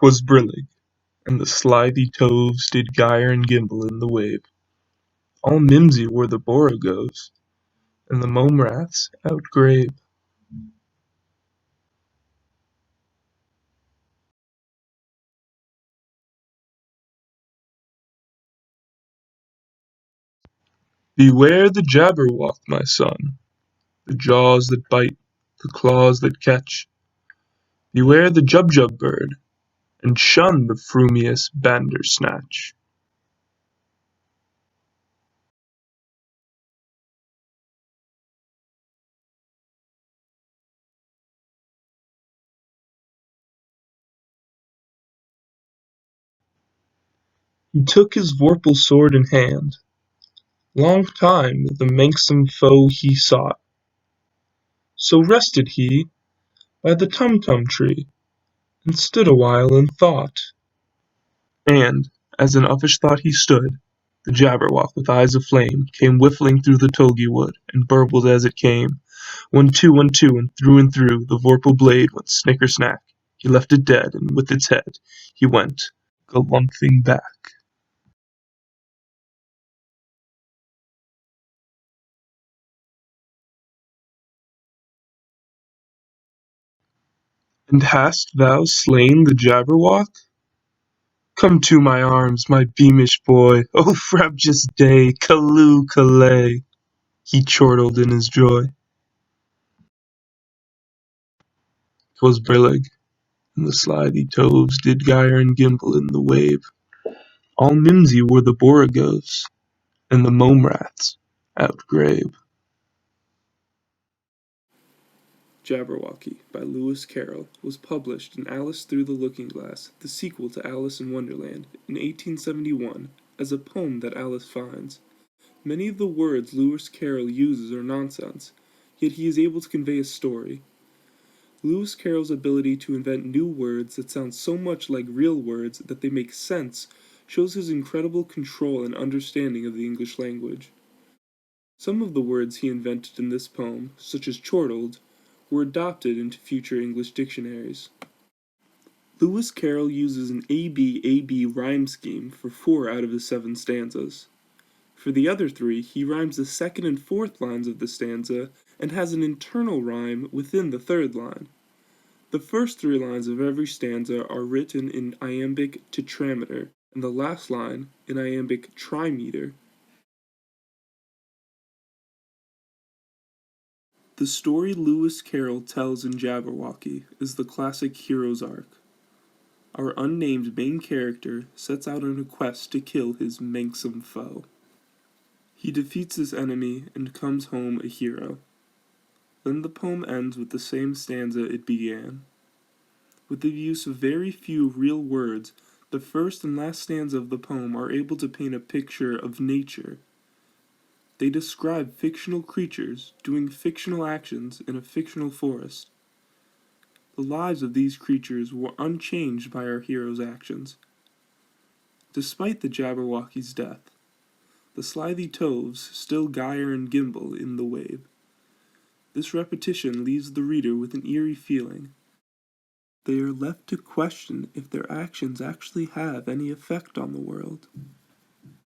'Twas brillig, and the slithy toves did gyre and gimble in the wave. All mimsy were the borogoves, and the mome raths outgrabe. Beware the Jabberwock, my son, the jaws that bite, the claws that catch. Beware the Jubjub bird, and shun the frumious Bandersnatch. He took his vorpal sword in hand. Long time the manxome foe he sought. So rested he by the Tumtum tree, and stood awhile in thought. And, as in uffish thought he stood, the Jabberwock with eyes of flame came whiffling through the togy wood, and burbled as it came. 1, 2, 1, 2, and through the vorpal blade went snicker snack. He left it dead, and with its head he went galumphing back. And hast thou slain the Jabberwock? Come to my arms, my beamish boy, O frabjous day, Callooh Callay, he chortled in his joy. 'Twas brillig, and the slithy toves did gyre and gimble in the wave. All mimsy were the borogoves, and the mome raths outgrabe. Jabberwocky by Lewis Carroll was published in Alice Through the Looking Glass, the sequel to Alice in Wonderland, in 1871, as a poem that Alice finds. Many of the words Lewis Carroll uses are nonsense, yet he is able to convey a story. Lewis Carroll's ability to invent new words that sound so much like real words that they make sense shows his incredible control and understanding of the English language. Some of the words he invented in this poem, such as chortled, were adopted into future English dictionaries. Lewis Carroll uses an A-B rhyme scheme for 4 out of his 7 stanzas. For the other 3, he rhymes the second and fourth lines of the stanza and has an internal rhyme within the third line. The first 3 lines of every stanza are written in iambic tetrameter, and the last line in iambic trimeter. The story Lewis Carroll tells in Jabberwocky is the classic hero's arc. Our unnamed main character sets out on a quest to kill his manxome foe. He defeats this enemy and comes home a hero. Then the poem ends with the same stanza it began. With the use of very few real words, the first and last stanza of the poem are able to paint a picture of nature. They describe fictional creatures doing fictional actions in a fictional forest. The lives of these creatures were unchanged by our hero's actions. Despite the Jabberwocky's death, the slithy toves still gyre and gimble in the wave. This repetition leaves the reader with an eerie feeling. They are left to question if their actions actually have any effect on the world.